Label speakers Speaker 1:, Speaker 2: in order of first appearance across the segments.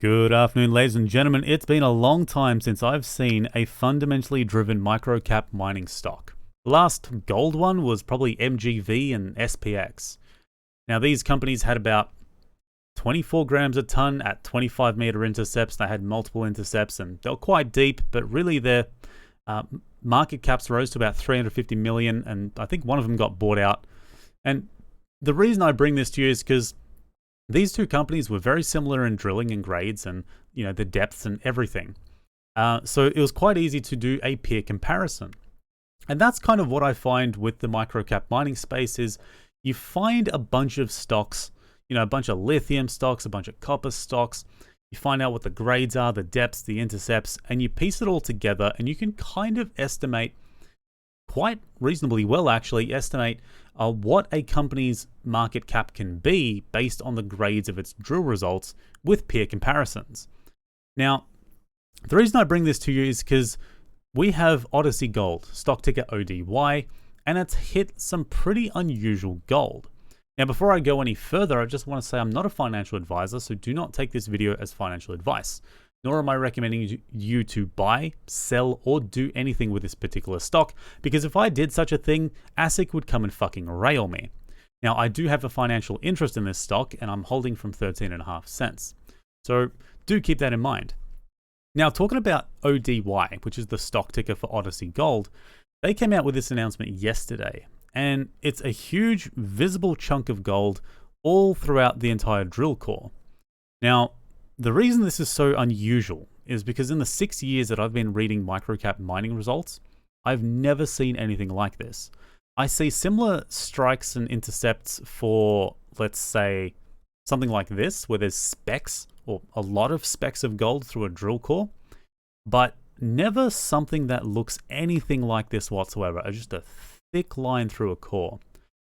Speaker 1: Good afternoon, ladies and gentlemen. It's been a long time since I've seen a fundamentally driven microcap mining stock. The last gold one was probably MGV and SPX. Now, these companies had about 24 grams a ton at 25 meter intercepts. They had multiple intercepts and they were quite deep, but really their market caps rose to about 350 million, and I think one of them got bought out. And the reason I bring this to you is because these two companies were very similar in drilling and grades and, the depths and everything. So it was quite easy to do a peer comparison. And that's kind of what I find with the microcap mining space is you find a bunch of stocks, a bunch of lithium stocks, a bunch of copper stocks. You find out what the grades are, the depths, the intercepts, and you piece it all together and you can kind of estimate quite reasonably well, actually, estimate what a company's market cap can be based on the grades of its drill results with peer comparisons. Now, the reason I bring this to you is because we have Odyssey Gold, stock ticker ODY, and it's hit some pretty unusual gold. Now, before I go any further, I just want to say I'm not a financial advisor, so do not take this video as financial advice. Nor am I recommending you to buy, sell, or do anything with this particular stock, because if I did such a thing, ASIC would come and fucking rail me. Now, I do have a financial interest in this stock, and I'm holding from 13.5 cents. So do keep that in mind. Now, talking about ODY, which is the stock ticker for Odyssey Gold, they came out with this announcement yesterday, and it's a huge visible chunk of gold all throughout the entire drill core. Now, the reason this is so unusual is because in the 6 years that I've been reading microcap mining results, I've never seen anything like this. I see similar strikes and intercepts for, let's say, something like this, where there's specks or a lot of specks of gold through a drill core, but never something that looks anything like this whatsoever. Just a thick line through a core.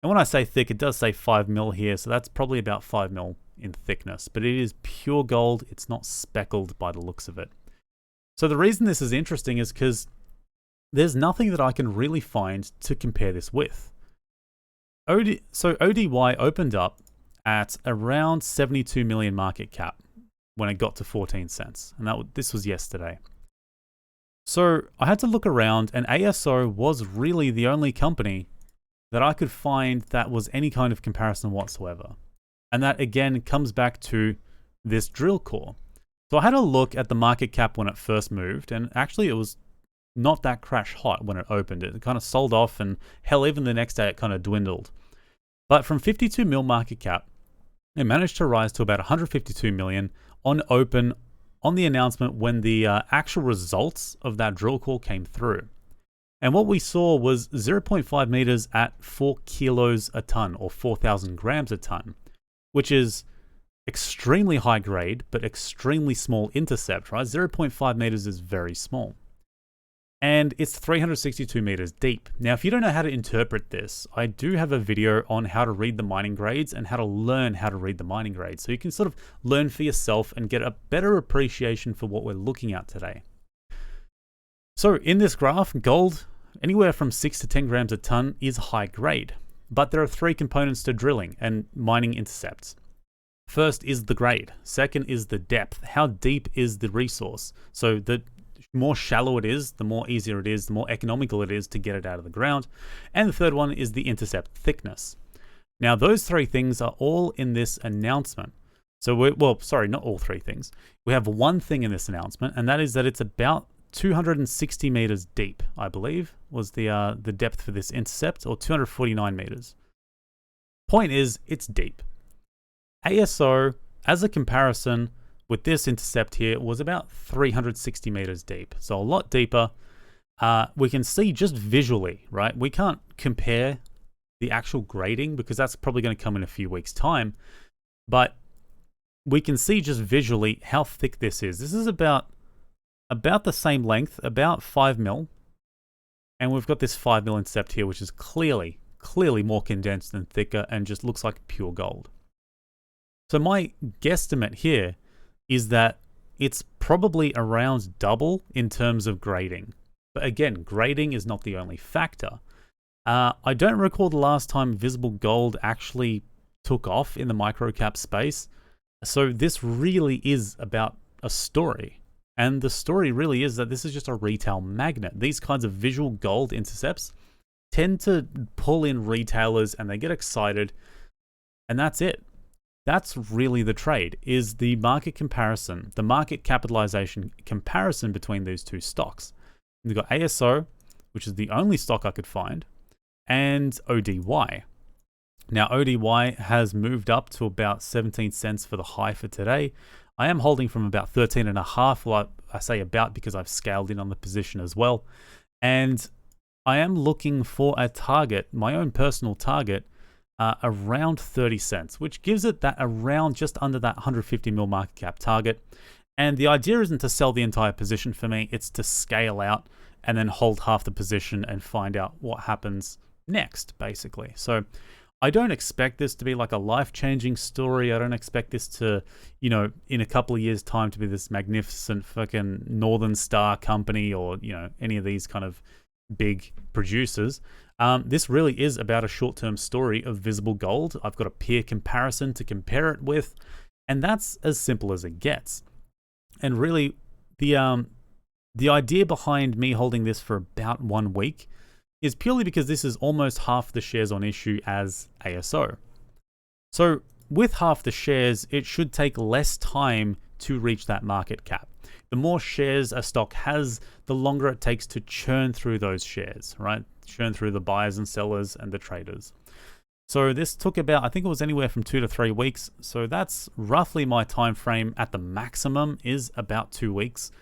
Speaker 1: And when I say thick, it does say 5 mil here, so that's probably about 5 mil in thickness, but it is pure gold. It's not speckled by the looks of it. So the reason this is interesting is because there's nothing that I can really find to compare this with. So ODY opened up at around 72 million market cap when it got to 14 cents, and this was yesterday. So I had to look around, and ASO was really the only company that I could find that was any kind of comparison whatsoever. And that again comes back to this drill core. So I had a look at the market cap when it first moved, and actually it was not that crash hot when it opened. It kind of sold off, and hell, even the next day it kind of dwindled. But from 52 mil market cap, it managed to rise to about 152 million on open on the announcement when the actual results of that drill core came through. And what we saw was 0.5 meters at 4 kilos a ton, or 4,000 grams a ton, which is extremely high grade, but extremely small intercept, right? 0.5 meters is very small. And it's 362 meters deep. Now, if you don't know how to interpret this, I do have a video on how to read the mining grades and how to learn how to read the mining grades. So you can sort of learn for yourself and get a better appreciation for what we're looking at today. So in this graph, gold, anywhere from 6 to 10 grams a ton is high grade. But there are 3 components to drilling and mining intercepts. First is the grade. Second is the depth. How deep is the resource? So the more shallow it is, the more easier it is, the more economical it is to get it out of the ground. And the third one is the intercept thickness. Now, those 3 things are all in this announcement. So not all 3 things. We have one thing in this announcement, and that is that it's about 260 meters deep, I believe, was the depth for this intercept, or 249 meters. Point is, it's deep. ASO, as a comparison with this intercept here, was about 360 meters deep, so a lot deeper. We can see just visually, right? We can't compare the actual grading because that's probably going to come in a few weeks' time, but we can see just visually how thick this is. This is about the same length, about 5 mil. And we've got this 5 mil intercept here, which is clearly more condensed and thicker and just looks like pure gold. So my guesstimate here is that it's probably around double in terms of grading. But again, grading is not the only factor. I don't recall the last time visible gold actually took off in the microcap space. So this really is about a story. And the story really is that this is just a retail magnet. These kinds of visual gold intercepts tend to pull in retailers and they get excited, and that's it. That's really the trade, is the market comparison, the market capitalization comparison between these two stocks. You've got ASO, which is the only stock I could find, and ODY. Now, ODY has moved up to about 17 cents for the high for today. I am holding from about 13.5. Well, I say about because I've scaled in on the position as well. And I am looking for a target, my own personal target, around 30 cents, which gives it that around just under that 150 mil market cap target. And the idea isn't to sell the entire position for me, it's to scale out and then hold half the position and find out what happens next, basically. So I don't expect this to be like a life-changing story. I don't expect this to, you know, in a couple of years' time to be this magnificent fucking Northern Star company or, you know, any of these kind of big producers. This really is about a short-term story of visible gold. I've got a peer comparison to compare it with, and that's as simple as it gets. And really, the idea behind me holding this for about 1 week is purely because this is almost half the shares on issue as ASO. So with half the shares, it should take less time to reach that market cap. The more shares a stock has, the longer it takes to churn through those shares, right? Churn through the buyers and sellers and the traders. So this took about, I think it was anywhere from 2 to 3 weeks. So that's roughly my time frame at the maximum is about 2 weeks.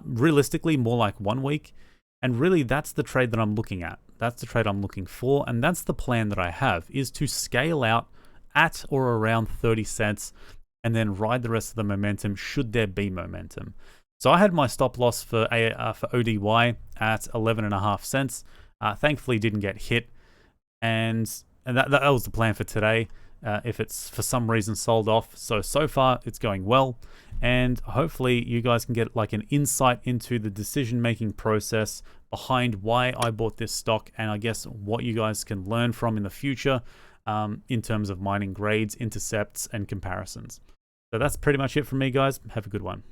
Speaker 1: Realistically, more like 1 week. And really, that's the trade that I'm looking at. That's the trade I'm looking for. And that's the plan that I have, is to scale out at or around 30 cents and then ride the rest of the momentum should there be momentum. So I had my stop loss for ODY at 11.5 cents. Thankfully, didn't get hit. And that was the plan for today. If it's for some reason sold off. So far, it's going well. And hopefully you guys can get like an insight into the decision-making process behind why I bought this stock, and I guess what you guys can learn from in the future in terms of mining grades, intercepts, and comparisons. So that's pretty much it from me, guys. Have a good one.